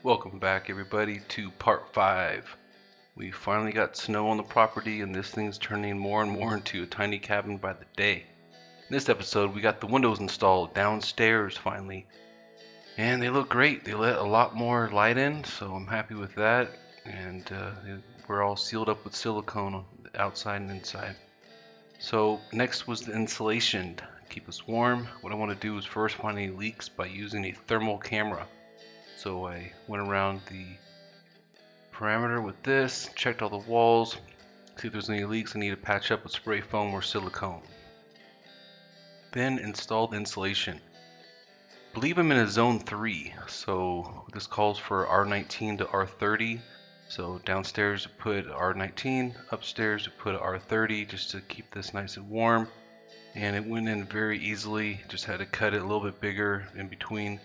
Welcome back everybody to part 5. We finally got snow on the property and this thing's turning more and more into a tiny cabin by the day. In this episode we got the windows installed downstairs finally and they look great. They let a lot more light in, so I'm happy with that, and we're all sealed up with silicone on the outside and inside. So next was the insulation to keep us warm. What I want to do is first find any leaks by using a thermal camera. So I went around the parameter with this, checked all the walls, see if there's any leaks I need to patch up with spray foam or silicone. Then installed insulation. I believe I'm in a zone 3, so this calls for R19 to R30. So downstairs I put R19, upstairs I put R30 just to keep this nice and warm. And it went in very easily, just had to cut it a little bit bigger in between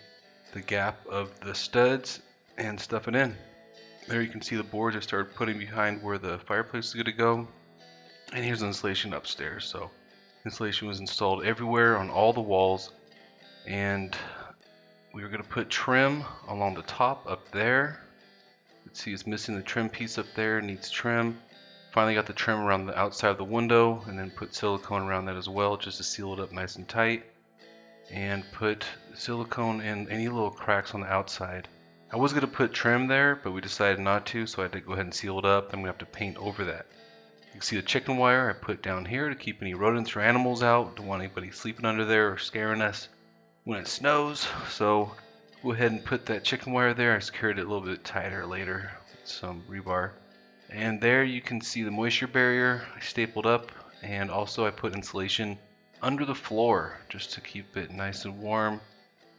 the gap of the studs and stuff it in. There you can see the boards I started putting behind where the fireplace is going to go. And here's the insulation upstairs. So insulation was installed everywhere on all the walls. And we were going to put trim along the top up there. Let's see, it's missing the trim piece up there, needs trim. Finally got the trim around the outside of the window and then put silicone around that as well just to seal it up nice and tight. And put silicone in any little cracks on the outside. I was going to put trim there, but we decided not to, so I had to go ahead and seal it up. Then we have to paint over that. You can see the chicken wire I put down here to keep any rodents or animals out. Don't want anybody sleeping under there or scaring us when it snows. So go ahead and put that chicken wire there. I secured it a little bit tighter later with some rebar. And there you can see the moisture barrier I stapled up, and also I put insulation under the floor just to keep it nice and warm.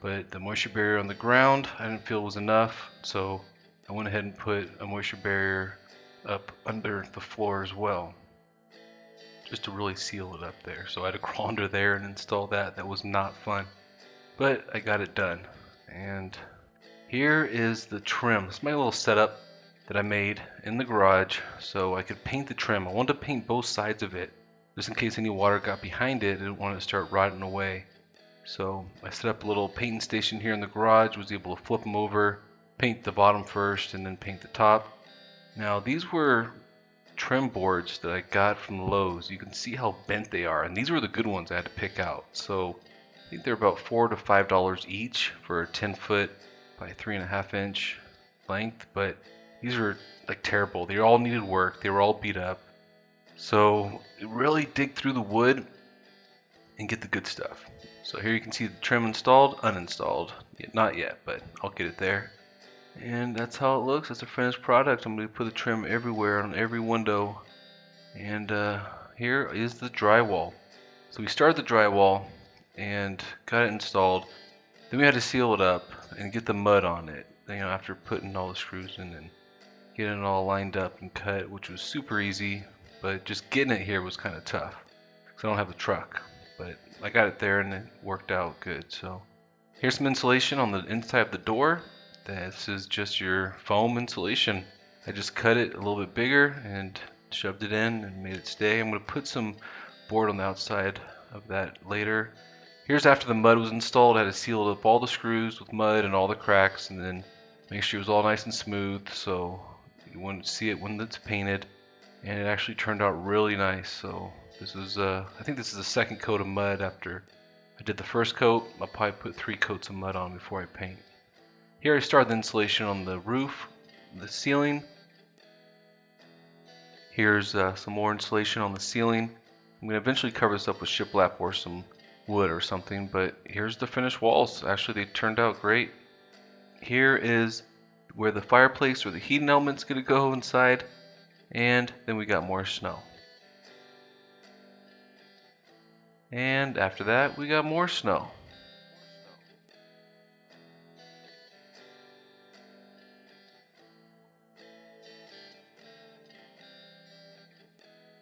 But the moisture barrier on the ground I didn't feel was enough, so I went ahead and put a moisture barrier up under the floor as well, just to really seal it up there. So I had to crawl under there and install that. That was not fun, but I got it done. And here is the trim. It's my little setup that I made in the garage so I could paint the trim. I wanted to paint both sides of it just in case any water got behind it. I didn't want it to start rotting away. So I set up a little painting station here in the garage, was able to flip them over, paint the bottom first, and then paint the top. Now these were trim boards that I got from Lowe's. You can see how bent they are, and these were the good ones I had to pick out. So I think they're about $4 to $5 each for a 10-foot by 3.5 inch length, but these are like terrible. They all needed work. They were all beat up. So really dig through the wood and get the good stuff. So here you can see the trim installed, uninstalled. Not yet, but I'll get it there. And that's how it looks. That's a finished product. I'm going to put the trim everywhere on every window. And here is the drywall. So we started the drywall and got it installed. Then we had to seal it up and get the mud on it. After putting all the screws in and getting it all lined up and cut, which was super easy. But just getting it here was kind of tough because I don't have a truck. But I got it there and it worked out good. So here's some insulation on the inside of the door. This is just your foam insulation. I just cut it a little bit bigger and shoved it in and made it stay. I'm going to put some board on the outside of that later. Here's after the mud was installed. I had to seal up all the screws with mud and all the cracks, and then make sure it was all nice and smooth so you wouldn't see it when it's painted. And it actually turned out really nice. So this is, I think this is the second coat of mud after I did the first coat. I'll probably put 3 coats of mud on before I paint. Here I started the insulation on the roof, the ceiling. Here's some more insulation on the ceiling. I'm going to eventually cover this up with shiplap or some wood or something, but here's the finished walls. Actually, they turned out great. Here is where the fireplace or the heating element's going to go inside, and then we got more snow. And after that, we got more snow.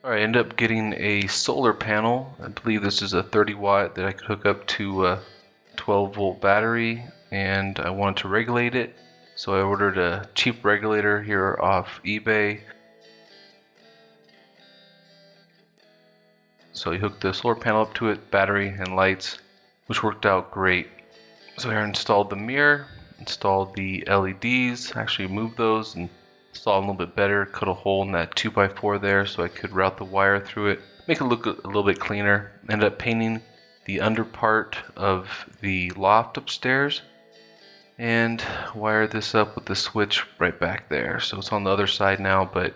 Alright, I ended up getting a solar panel. I believe this is a 30 watt that I could hook up to a 12 volt battery, and I wanted to regulate it. So I ordered a cheap regulator here off eBay. So you hook the solar panel up to it, battery and lights, which worked out great. So I installed the mirror installed the LEDs, actually moved those and installed a little bit better, cut a hole in that 2x4 there so I could route the wire through it, make it look a little bit cleaner. Ended up painting the under part of the loft upstairs and wire this up with the switch right back there. So it's on the other side now, but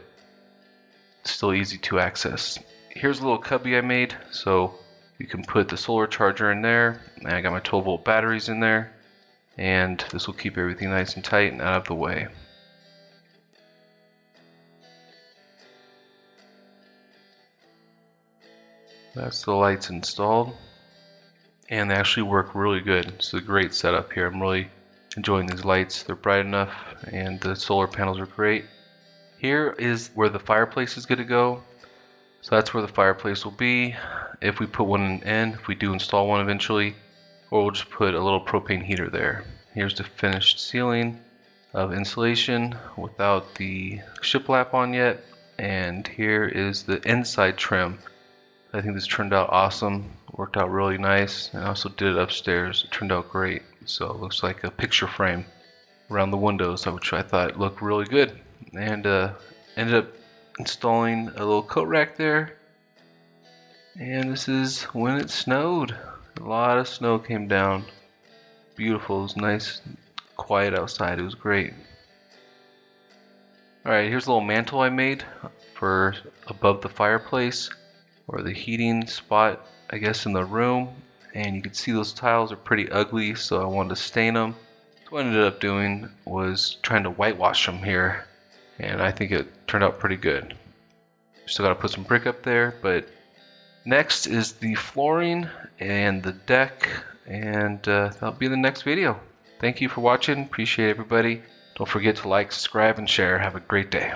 still easy to access. Here's a little cubby I made, so you can put the solar charger in there, and I got my 12-volt batteries in there, and this will keep everything nice and tight and out of the way. That's the lights installed, and they actually work really good. It's a great setup here. I'm really enjoying these lights. They're bright enough, and the solar panels are great. Here is where the fireplace is going to go. So that's where the fireplace will be if we put one in, if we do install one eventually, or we'll just put a little propane heater there. Here's the finished ceiling of insulation without the shiplap on yet, and here is the inside trim. I think this turned out awesome, worked out really nice, and I also did it upstairs. It turned out great, so it looks like a picture frame around the windows, which I thought looked really good, and ended up installing a little coat rack there. And this is when it snowed. A lot of snow came down. Beautiful. It was nice, quiet outside. It was great. Alright, here's a little mantle I made for above the fireplace, or the heating spot, I guess, in the room. And you can see those tiles are pretty ugly, so I wanted to stain them. So what I ended up doing was trying to whitewash them here, and I think it turned out pretty good. Still got to put some brick up there, but next is the flooring and the deck, and that'll be in the next video. Thank you for watching. Appreciate everybody. Don't forget to like, subscribe, and share. Have a great day.